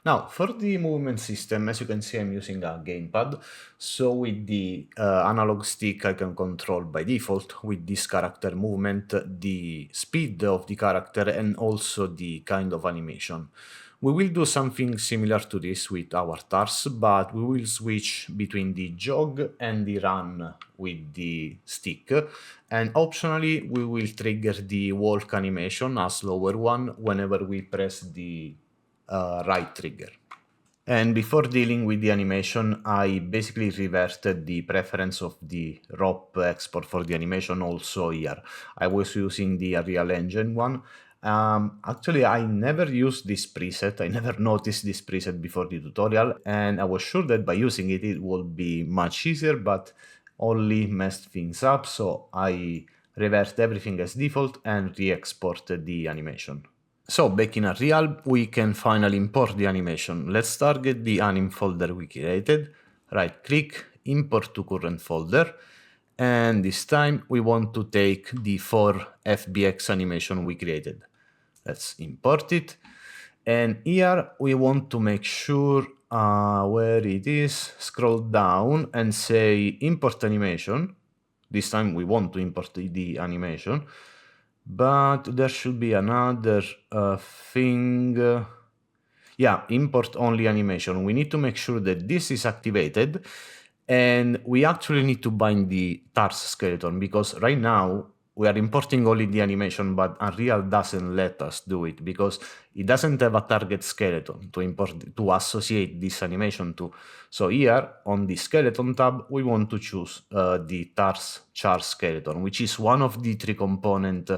Now, for the movement system, as you can see, I'm using a gamepad. So with the analog stick, I can control by default with this character movement, the speed of the character and also the kind of animation. We will do something similar to this with our TARS, but we will switch between the jog and the run with the stick. And optionally, we will trigger the walk animation, a slower one, whenever we press the right trigger. And before dealing with the animation, I basically reverted the preference of the ROP export for the animation also here. I was using the Unreal Engine one. Actually, I never used this preset. I never noticed this preset before the tutorial, and I was sure that by using it, it would be much easier, but only messed things up. So I reversed everything as default and re-exported the animation. So back in Unreal, we can finally import the animation. Let's target the anim folder we created, right click, import to current folder, and this time we want to take the 4FBX animation we created. Let's import it, and here we want to make sure where it is, scroll down and say import animation. This time we want to import the animation. But there should be another thing. Yeah, import only animation. We need to make sure that this is activated, and we actually need to bind the TARS skeleton, because right now we are importing only the animation, but Unreal doesn't let us do it because it doesn't have a target skeleton to import, to associate this animation to. So here on the skeleton tab, we want to choose the TARS char skeleton, which is one of the 3 components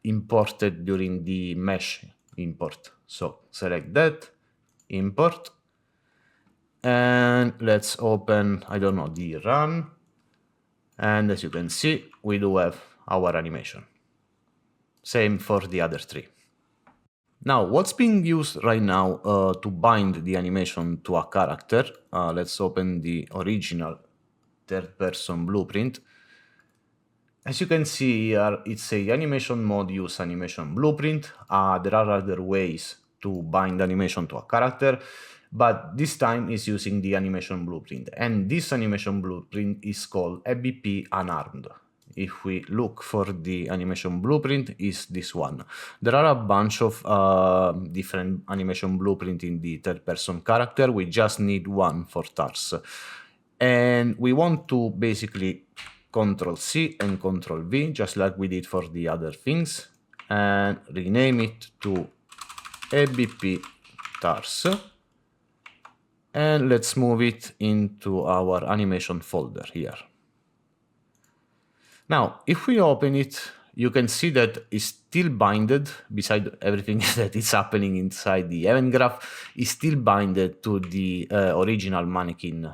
imported during the mesh import. So select that, import, and let's open, I don't know, the run. And as you can see, we do have our animation. Same for the other 3. Now, what's being used right now to bind the animation to a character? Let's open the original third-person blueprint. As you can see here, it's a animation mode use animation blueprint. There are other ways to bind animation to a character, but this time is using the animation blueprint. And this animation blueprint is called ABP Unarmed. If we look for the animation blueprint, is this one. There are a bunch of different animation blueprint in the third-person character. We just need one for TARS. And we want to basically Ctrl-C and Ctrl-V, just like we did for the other things, and rename it to ABP TARS. And let's move it into our animation folder here. Now, if we open it, you can see that it's still binded, beside everything that is happening inside the event graph, is still binded to the original mannequin.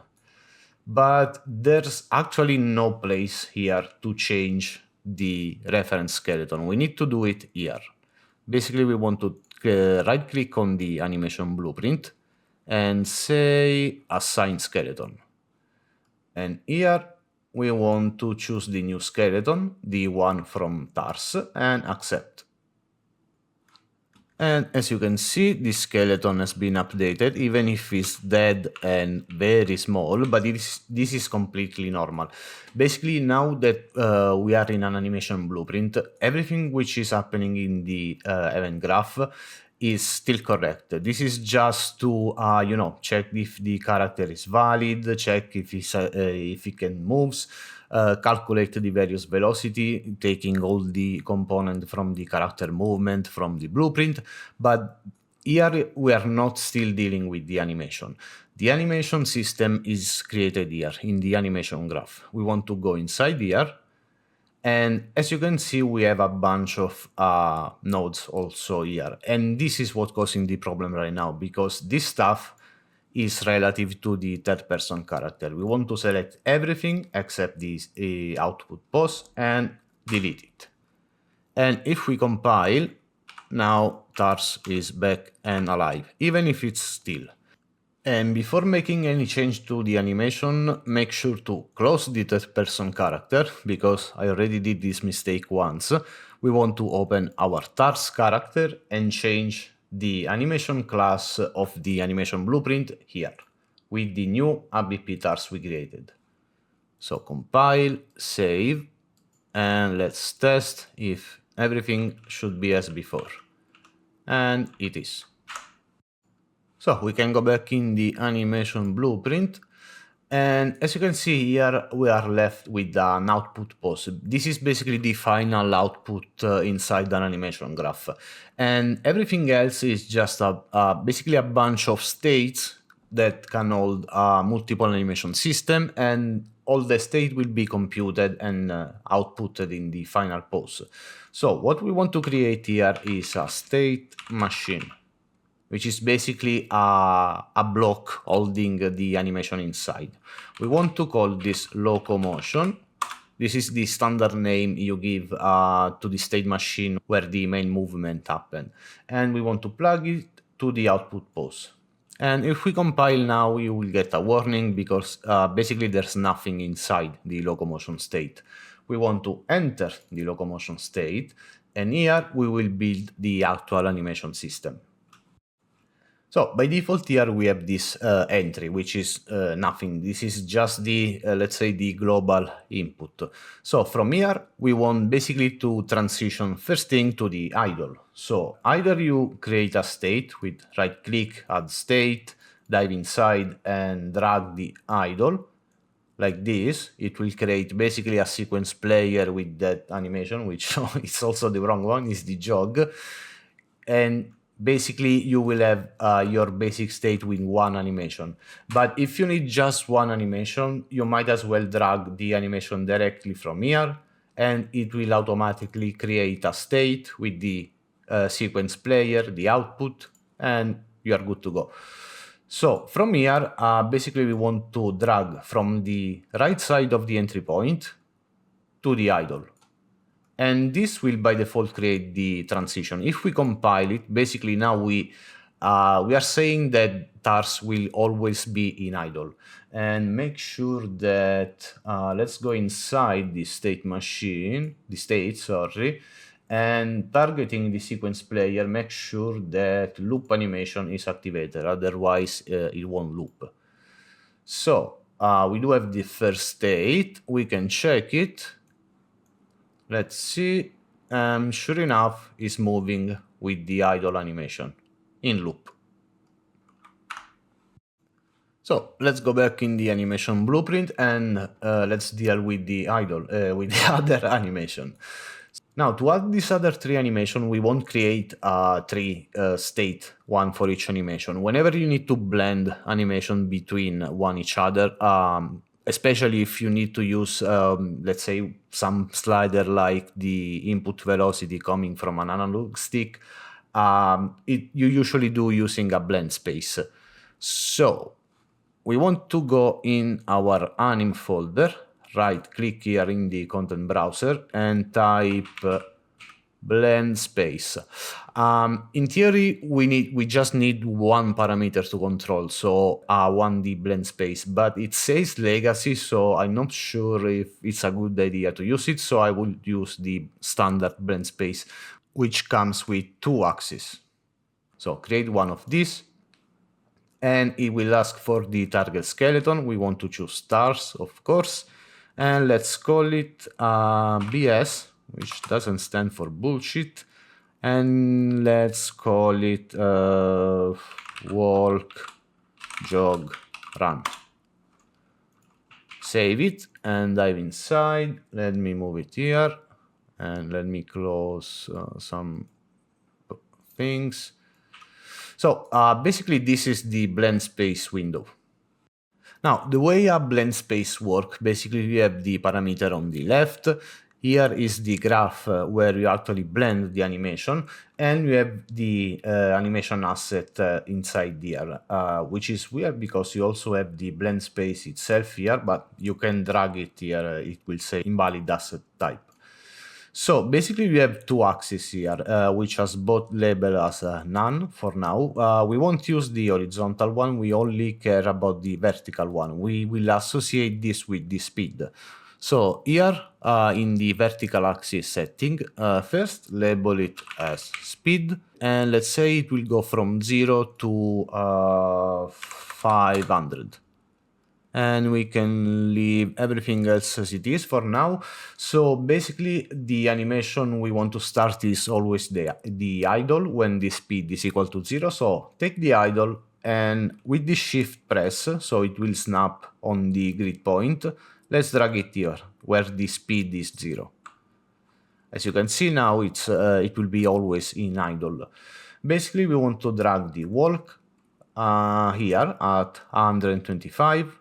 But there's actually no place here to change the reference skeleton. We need to do it here. Basically, we want to right-click on the animation blueprint and say assign skeleton. And here we want to choose the new skeleton, the one from TARS, and accept. And as you can see, this skeleton has been updated, even if it's dead and very small, but this is completely normal. Basically, now that we are in an animation blueprint, everything which is happening in the event graph is still correct. This is just to, check if the character is valid, check if he can moves, calculate the various velocity, taking all the component from the character movement from the blueprint. But here we are not still dealing with the animation. The animation system is created here in the animation graph. We want to go inside here. And as you can see, we have a bunch of nodes also here. And this is what's causing the problem right now, because this stuff is relative to the third-person character. We want to select everything except this output pose and delete it. And if we compile, now TARS is back and alive, even if it's still. And before making any change to the animation, make sure to close the third-person character, because I already did this mistake once. We want to open our TARS character and change the animation class of the animation blueprint here with the new ABP TARS we created. So compile, save, and let's test if everything should be as before. And it is. So we can go back in the animation blueprint, and as you can see here, we are left with an output pose. This is basically the final output inside an animation graph. And everything else is just basically a bunch of states that can hold a multiple animation system, and all the state will be computed and outputted in the final pose. So what we want to create here is a state machine, which is basically a block holding the animation inside. We want to call this locomotion. This is the standard name you give to the state machine where the main movement happens. And we want to plug it to the output pose. And if we compile now, you will get a warning because basically there's nothing inside the locomotion state. We want to enter the locomotion state, and here we will build the actual animation system. So by default here we have this entry, which is nothing. This is just the, let's say, the global input. So from here we want basically to transition first thing to the idle. So either you create a state with right click, add state, dive inside and drag the idle like this. It will create basically a sequence player with that animation, which is also the wrong one, is the jog. And basically you will have your basic state with one animation. But if you need just one animation, you might as well drag the animation directly from here, and it will automatically create a state with the sequence player, the output, and you are good to go. So from here, basically we want to drag from the right side of the entry point to the idle. And this will by default create the transition. If we compile it, basically now we are saying that TARS will always be in idle. And make sure that, let's go inside the state machine, and targeting the sequence player, make sure that loop animation is activated, otherwise it won't loop. So we do have the first state, we can check it. Let's see, sure enough, it's moving with the idle animation in loop. So let's go back in the animation blueprint and let's deal with the idle, with the other animation. Now to add this other three animation, we won't create three state, one for each animation. Whenever you need to blend animation between one each other, especially if you need to use, let's say, some slider like the input velocity coming from an analog stick, you usually do using a blend space. So we want to go in our anim folder, right click here in the content browser and type blend space. In theory, we just need one parameter to control, so 1D blend space, but it says legacy, so I'm not sure if it's a good idea to use it, so I will use the standard blend space, which comes with two axes. So create one of these, and it will ask for the target skeleton. We want to choose TARS, of course, and let's call it BS, which doesn't stand for bullshit, and let's call it walk, jog, run. Save it and dive inside. Let me move it here and let me close some things. So basically this is the blend space window. Now, the way a blend space works, basically you have the parameter on the left. Here is the graph where you actually blend the animation, and you have the animation asset inside here, which is weird because you also have the blend space itself here, but you can drag it here, it will say invalid asset type. So basically we have two axes here, which has both labeled as none for now. We won't use the horizontal one, we only care about the vertical one. We will associate this with the speed. So here in the vertical axis setting, first label it as speed, and let's say it will go from 0 to 500. And we can leave everything else as it is for now. So basically the animation we want to start is always the idle when the speed is equal to 0. So take the idle, and with the shift press, so it will snap on the grid point, let's drag it here where the speed is 0. As you can see now, it will be always in idle. Basically we want to drag the walk here at 125.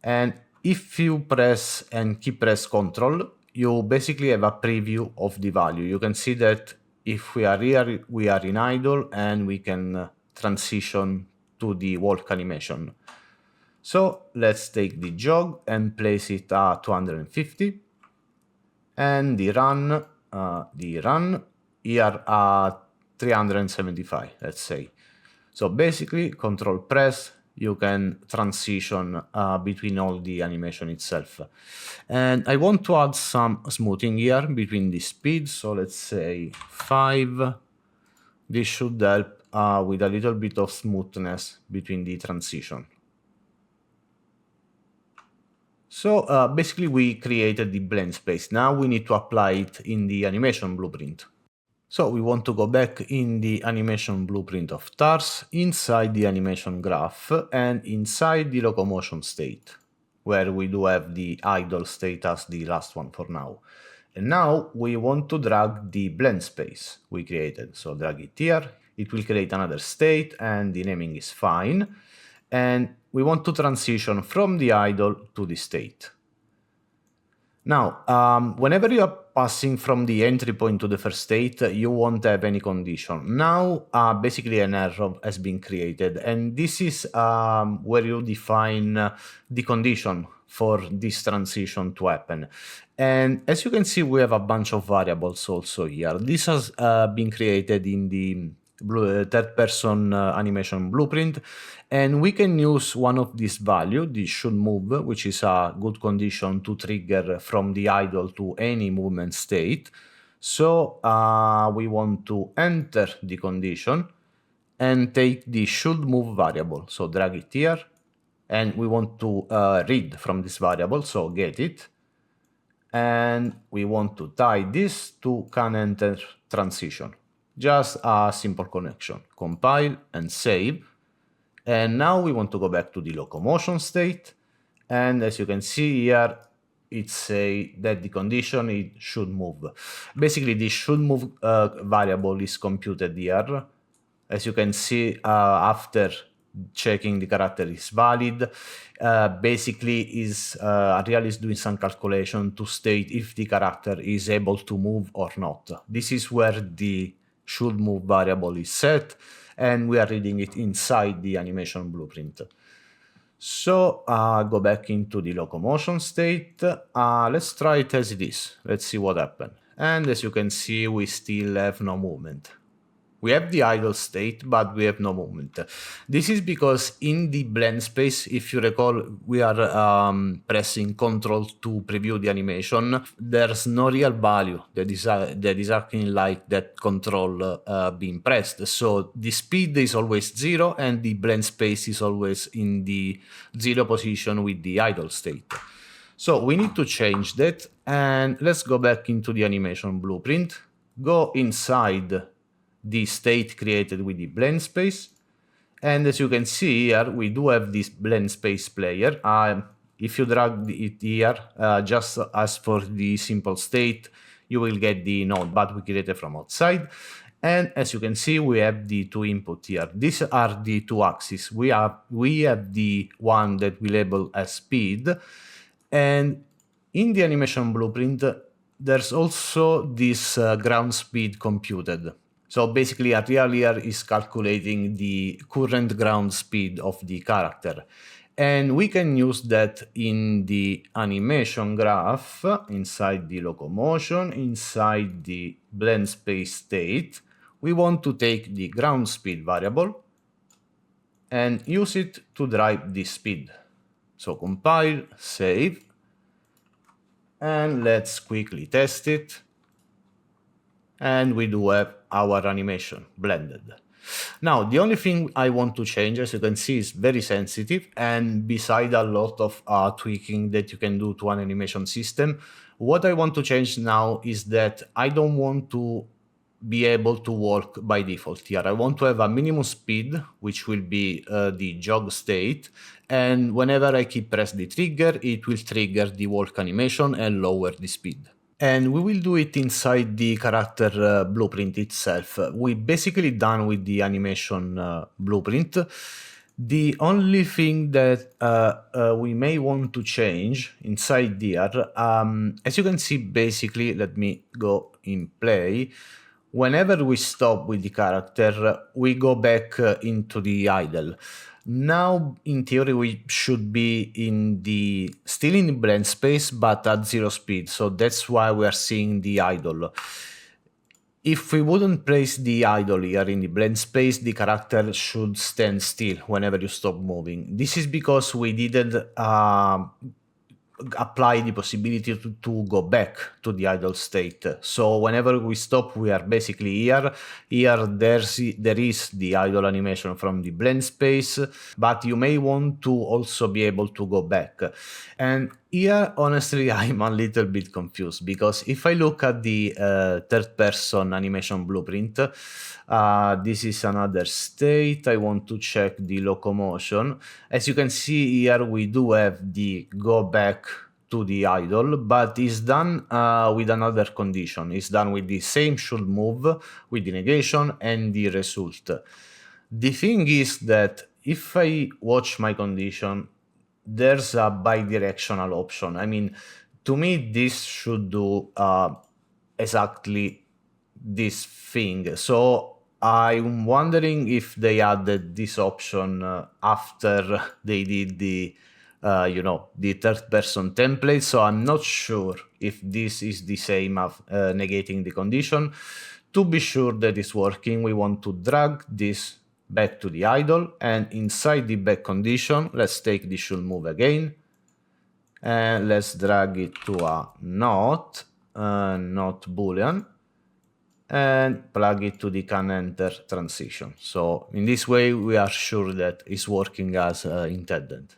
And if you press and keep press Ctrl, you basically have a preview of the value. You can see that if we are here, we are in idle, and we can transition to the walk animation. So let's take the jog and place it at 250, and the run here at 375, let's say. So basically, Control press, you can transition between all the animation itself. And I want to add some smoothing here between the speeds. So let's say 5. This should help with a little bit of smoothness between the transition. So basically we created the blend space. Now we need to apply it in the animation blueprint. So we want to go back in the animation blueprint of TARS, inside the animation graph, and inside the locomotion state, where we do have the idle state as the last one for now. And now we want to drag the blend space we created. So drag it here, it will create another state, and the naming is fine. And we want to transition from the idle to the state. Now, whenever you are passing from the entry point to the first state, you won't have any condition. Now, basically an error has been created, and this is where you define the condition for this transition to happen. And as you can see, we have a bunch of variables also here. This has been created in the third-person animation blueprint, and we can use one of these values, the should move, which is a good condition to trigger from the idle to any movement state. So we want to enter the condition and take the should move variable. So drag it here, and we want to read from this variable, so get it. And we want to tie this to can enter transition. Just a simple connection. Compile and save. And now we want to go back to the locomotion state. And as you can see here, it says that the condition it should move. Basically, the should move variable is computed here. As you can see, after checking the character is valid, basically Unreal is doing some calculation to state if the character is able to move or not. This is where the should move variable is set, and we are reading it inside the animation blueprint. So go back into the locomotion state. Let's try it as it is. Let's see what happens. And as you can see, we still have no movement. We have the idle state, but we have no movement. This is because in the blend space, if you recall, we are pressing Ctrl to preview the animation. There's no real value that is acting like that control being pressed. So the speed is always 0, and the blend space is always in the 0 position with the idle state. So we need to change that, and let's go back into the animation blueprint, go inside the state created with the blend space, and as you can see here, we do have this blend space player. If you drag it here, just as for the simple state, you will get the node, but we created from outside. And as you can see, we have the two input here. These are the two axes. We have the one that we label as speed, and in the animation blueprint, there's also this ground speed computed. So basically, Unreal here is calculating the current ground speed of the character. And we can use that in the animation graph, inside the locomotion, inside the blend space state. We want to take the ground speed variable and use it to drive the speed. So compile, save, And let's quickly test it. And we do have our animation blended. Now, the only thing I want to change, as you can see, is very sensitive, and beside a lot of tweaking that you can do to an animation system, what I want to change now is that I don't want to be able to walk by default here. I want to have a minimum speed, which will be the jog state, and whenever I keep press the trigger, it will trigger the walk animation and lower the speed. And we will do it inside the character blueprint itself. We basically done with the animation blueprint. The only thing that we may want to change inside here, as you can see, basically, let me go in play. Whenever we stop with the character, we go back into the idle. Now, in theory, we should be still in the blend space, but at 0 speed. So that's why we are seeing the idle. If we wouldn't place the idle here in the blend space, the character should stand still whenever you stop moving. This is because we didn't apply the possibility to go back to the idle state. So whenever we stop, we are basically here. Here there is the idle animation from the blend space, but you may want to also be able to go back. And here, honestly, I'm a little bit confused, because if I look at the third person animation blueprint, this is another state. I want to check the locomotion. As you can see here, we do have the go back to the idle, but it's done with another condition. It's done with the same should move, with the negation and the result. The thing is that if I watch my condition, there's a bidirectional option. I mean, to me, this should do exactly this thing. So I'm wondering if they added this option after they did the third person template. So I'm not sure if this is the same as negating the condition. To be sure that it's working, we want to drag this back to the idle, and inside the back condition, let's take the should move again, and let's drag it to a not boolean, and plug it to the can enter transition. So in this way, we are sure that it's working as intended.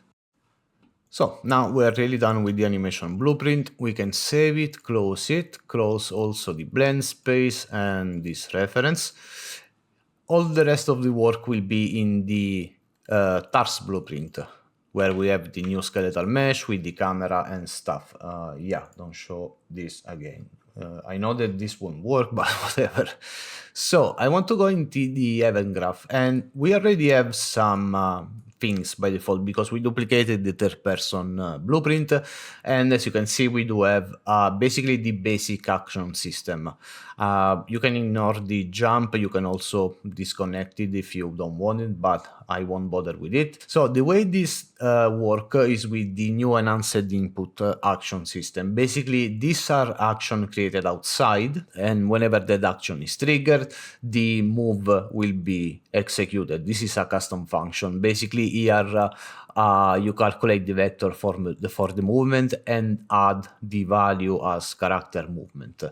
So now we're really done with the animation blueprint. We can save it, close also the blend space and this reference. All the rest of the work will be in the TARS blueprint, where we have the new skeletal mesh with the camera and stuff. Yeah, don't show this again. I know that this won't work, but whatever. So I want to go into the event graph, and we already have some things by default because we duplicated the third person blueprint, and as you can see, we do have basically the basic action system. You can ignore the jump, you can also disconnect it if you don't want it, but I won't bother with it. So the way this work is with the new enhanced input action system. Basically, these are action created outside, and whenever that action is triggered, the move will be executed. This is a custom function. Basically, here you calculate the vector for the movement and add the value as character movement.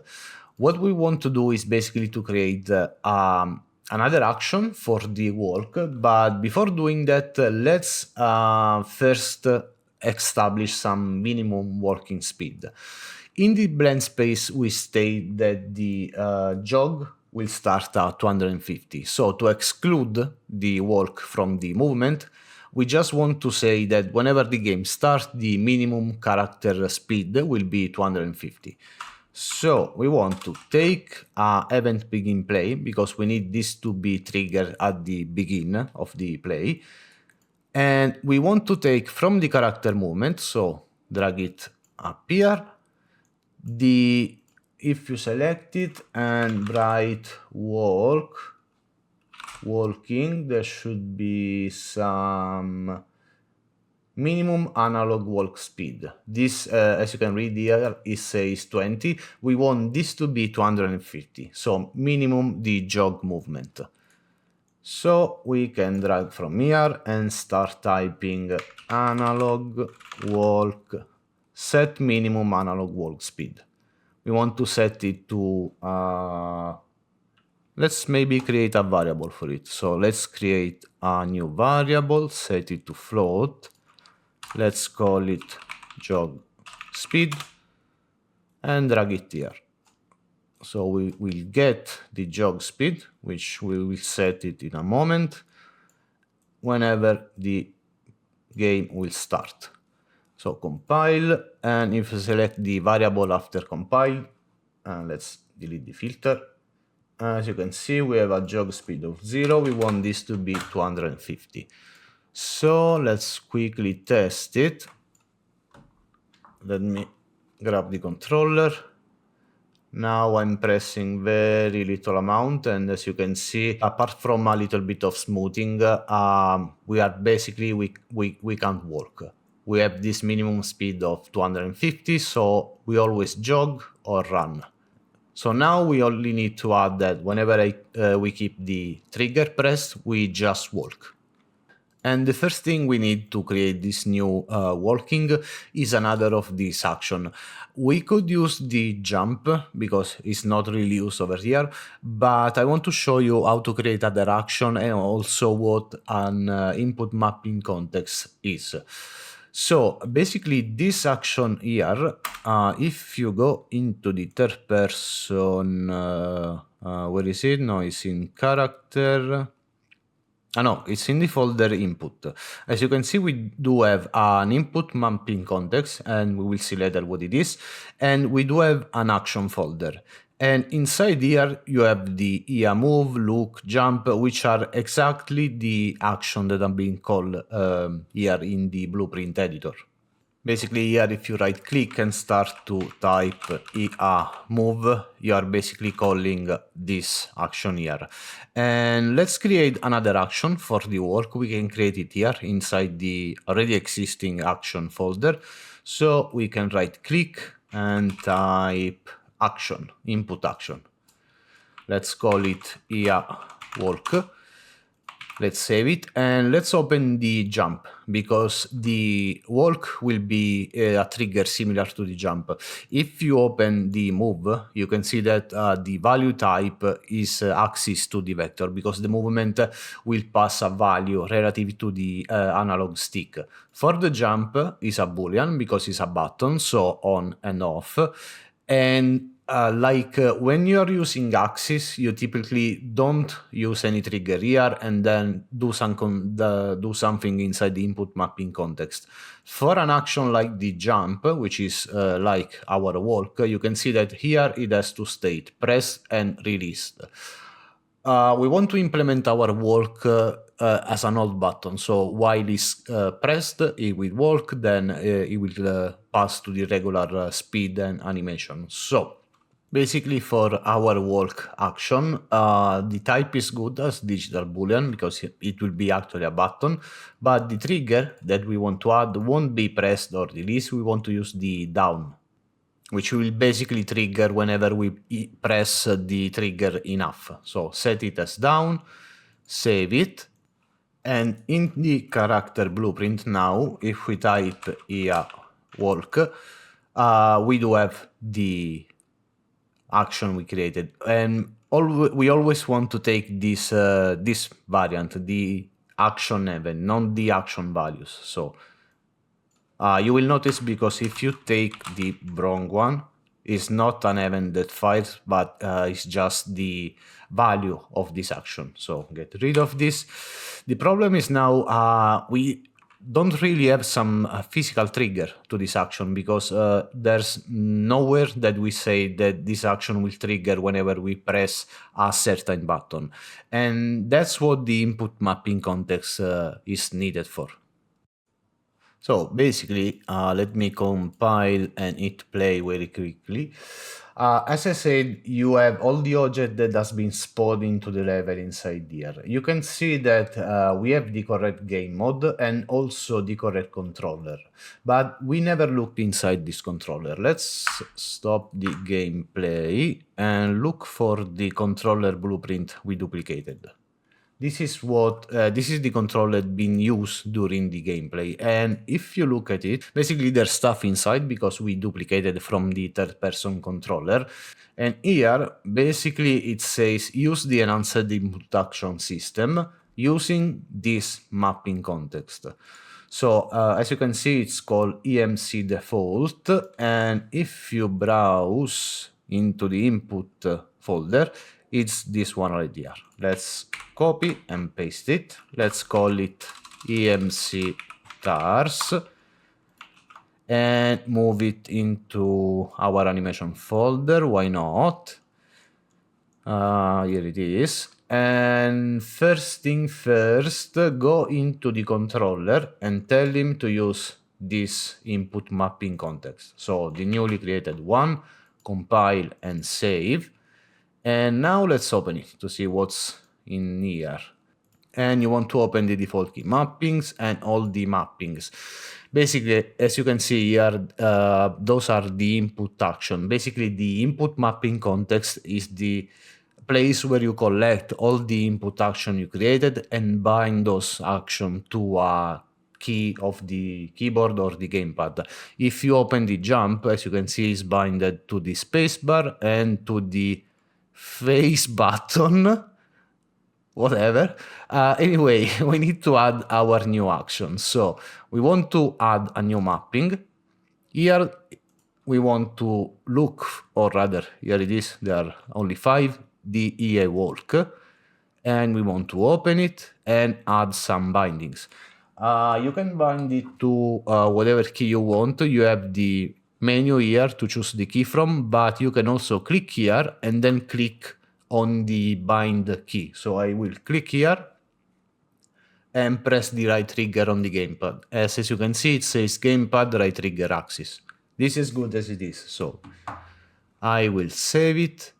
What we want to do is basically to create another action for the walk, but before doing that, let's first establish some minimum walking speed. In the blend space, we state that the jog will start at 250. So to exclude the walk from the movement, we just want to say that whenever the game starts, the minimum character speed will be 250. So we want to take event begin play, because we need this to be triggered at the beginning of the play. And we want to take from the character movement, so drag it up here. If you select it and write walking, there should be some minimum analog walk speed. This, as you can read here, it says 20. We want this to be 250, so minimum the jog movement. So we can drag from here and start typing analog walk set minimum analog walk speed. We want to set it to, let's maybe create a variable for it. So let's create a new variable, set it to float. Let's call it jog speed and drag it here. So we will get the jog speed, which we will set it in a moment whenever the game will start. So compile, and if you select the variable after compile, let's delete the filter. As you can see, we have a jog speed of 0. We want this to be 250. So let's quickly test it. Let me grab the controller. Now I'm pressing very little amount, and as you can see, apart from a little bit of smoothing, we are basically, we can't walk. We have this minimum speed of 250, so we always jog or run. So now we only need to add that whenever we keep the trigger pressed, we just walk. And the first thing we need to create this new walking is another of these action. We could use the jump because it's not really used over here, but I want to show you how to create other action and also what an input mapping context is. So basically this action here, if you go into the third person, where is it? No, it's in character. No, it's in the folder input. As you can see, we do have an input mapping context, and we will see later what it is. And we do have an action folder. And inside here, you have the IA move, look, jump, which are exactly the action that are being called here in the blueprint editor. Basically here, if you right click and start to type IA move, you are basically calling this action here. And let's create another action for the walk. We can create it here inside the already existing action folder. So we can right click and type action, input action. Let's call it IA walk. Let's save it and let's open the jump, because the walk will be a trigger similar to the jump. If you open the move, you can see that the value type is axis to the vector, because the movement will pass a value relative to the analog stick. For the jump is a boolean because it's a button, so on and off. And when you're using axis, you typically don't use any trigger here and then do something inside the input mapping context. For an action like the jump, which is like our walk, you can see that here it has to state pressed and released. We want to implement our walk as an hold button. So while it's pressed, it will walk, then it will pass to the regular speed and animation. So basically for our walk action, the type is good as digital boolean because it will be actually a button, but the trigger that we want to add won't be pressed or released. We want to use the down, which will basically trigger whenever we press the trigger enough. So set it as down, save it, and in the character blueprint now, if we type IA walk, we do have the action we created, and we always want to take this this variant, the action event, not the action values. So you will notice, because if you take the wrong one, it's not an event that fires, but it's just the value of this action. So get rid of this. The problem is now we don't really have some physical trigger to this action, because there's nowhere that we say that this action will trigger whenever we press a certain button. And that's what the input mapping context is needed for. So basically, let me compile and hit play very quickly. As I said, you have all the object that has been spawned into the level inside here. You can see that we have the correct game mode and also the correct controller, but we never looked inside this controller. Let's stop the gameplay and look for the controller blueprint we duplicated. This is the controller being used during the gameplay. And if you look at it, basically there's stuff inside because we duplicated from the third-person controller. And here, basically, it says use the enhanced input action system using this mapping context. So as you can see, it's called EMC default. And if you browse into the input folder, it's this one right here. Let's copy and paste it. Let's call it EMC TARS and move it into our animation folder. Why not? Here it is. And first thing first, go into the controller and tell him to use this input mapping context. So the newly created one, compile and save. And now let's open it to see what's in here. And you want to open the default key mappings and all the mappings. Basically, as you can see here, those are the input action. Basically, the input mapping context is the place where you collect all the input action you created and bind those action to a key of the keyboard or the gamepad. If you open the jump, as you can see, is binded to the spacebar and to the face button. Whatever. Anyway, we need to add our new action. So we want to add a new mapping. Here we want to look, or rather, here it is, there are only 5, the EA walk. And we want to open it and add some bindings. You can bind it to whatever key you want. You have the menu here to choose the key from, but you can also click here and then click on the bind key. So I will click here and press the right trigger on the gamepad. As you can see, it says gamepad right trigger axis. This is good as it is. So I will save it.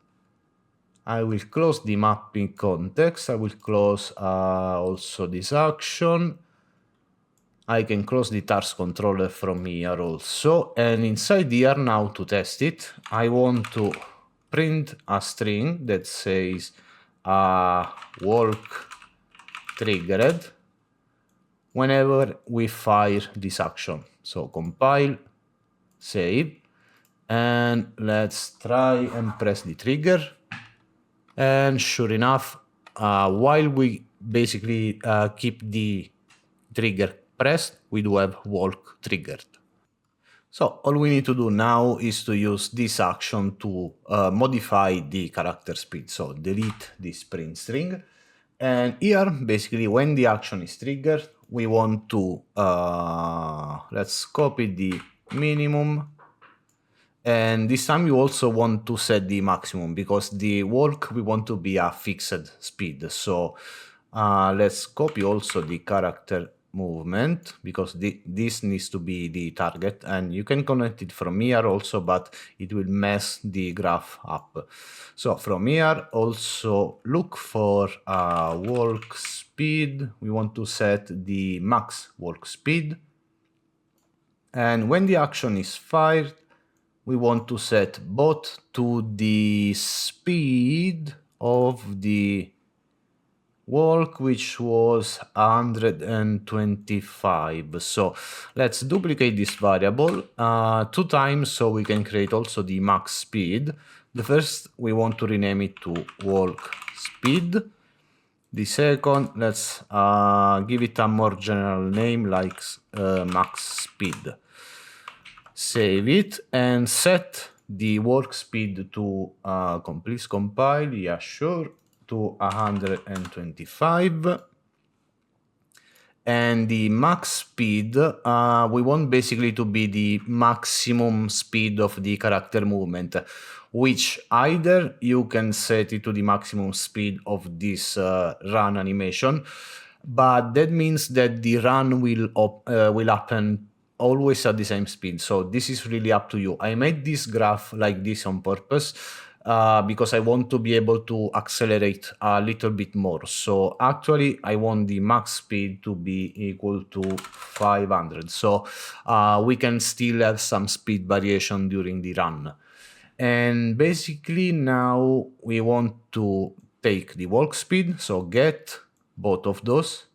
I will close the mapping context. I will close also this action. I can close the TARS controller from here also. And inside here now to test it, I want to print a string that says walk triggered whenever we fire this action. So compile, save, and let's try and press the trigger. And sure enough, while we basically keep the trigger pressed, we do have walk triggered. So all we need to do now is to use this action to modify the character speed. So delete this print string. And here, basically, when the action is triggered, we want to, let's copy the minimum. And this time you also want to set the maximum because the walk, we want to be a fixed speed. So let's copy also the character movement because this needs to be the target, and you can connect it from here also, but it will mess the graph up. So from here also look for walk speed. We want to set the max walk speed, and when the action is fired, we want to set both to the speed of the walk, which was 125. So let's duplicate this variable 2 times so we can create also the max speed. The first, we want to rename it to walk speed. The second, let's give it a more general name like max speed. Save it and set the walk speed to please compile, yeah, sure, to 125. And the max speed, we want basically to be the maximum speed of the character movement, which either you can set it to the maximum speed of this run animation, but that means that the run will happen always at the same speed. So this is really up to you. I made this graph like this on purpose because I want to be able to accelerate a little bit more. So actually I want the max speed to be equal to 500. So we can still have some speed variation during the run. And basically now we want to take the walk speed. So get both of those.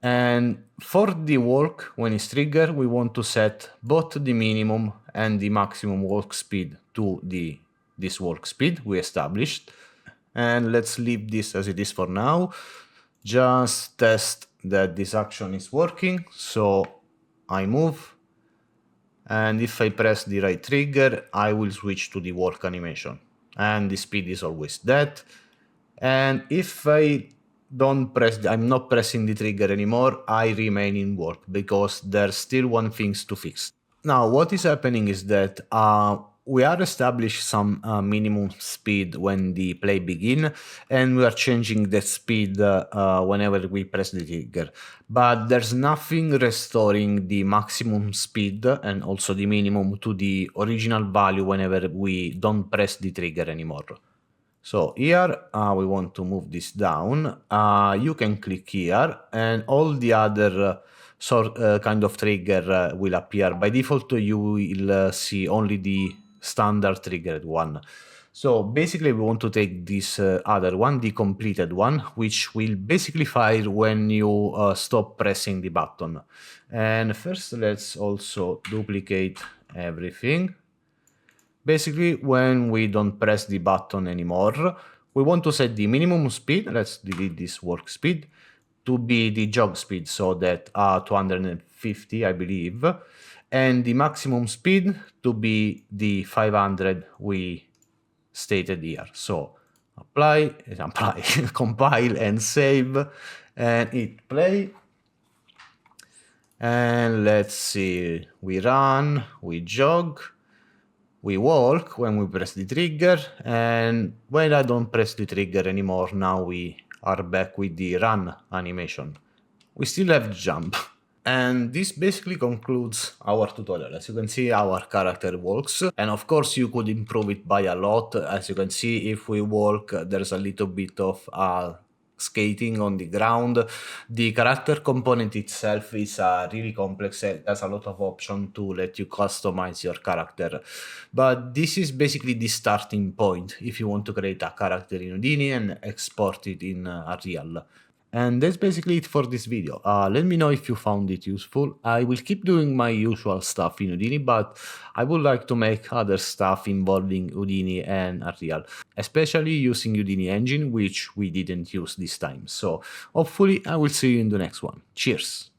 And for the walk, when it's triggered, we want to set both the minimum and the maximum walk speed to this walk speed we established. And let's leave this as it is for now. Just test that this action is working. So I move, and if I press the right trigger, I will switch to the walk animation. And the speed is always that. And if I don't press, I'm not pressing the trigger anymore, I remain in walk because there's still one thing to fix. Now, what is happening is that we are established some minimum speed when the play begin, and we are changing that speed whenever we press the trigger. But there's nothing restoring the maximum speed and also the minimum to the original value whenever we don't press the trigger anymore. So here we want to move this down. You can click here, and all the other kind of trigger will appear. By default, you will see only the standard triggered one. So basically, we want to take this other one, the completed one, which will basically fire when you stop pressing the button. And first, let's also duplicate everything. Basically, when we don't press the button anymore, we want to set the minimum speed, let's delete this work speed, to be the jog speed, so that 250, I believe, and the maximum speed to be the 500 we stated here. So apply, compile and save, and hit play. And let's see, we run, we jog, we walk when we press the trigger, and when I don't press the trigger anymore, now we are back with the run animation. We still have jump. And this basically concludes our tutorial. As you can see, our character walks, and of course you could improve it by a lot. As you can see, if we walk, there's a little bit of skating on the ground. The character component itself is really complex. It has a lot of options to let you customize your character. But this is basically the starting point if you want to create a character in Houdini and export it in Unreal. And that's basically it for this video. Let me know if you found it useful. I will keep doing my usual stuff in Houdini, but I would like to make other stuff involving Houdini and Unreal, especially using Houdini engine, which we didn't use this time. So hopefully I will see you in the next one. Cheers!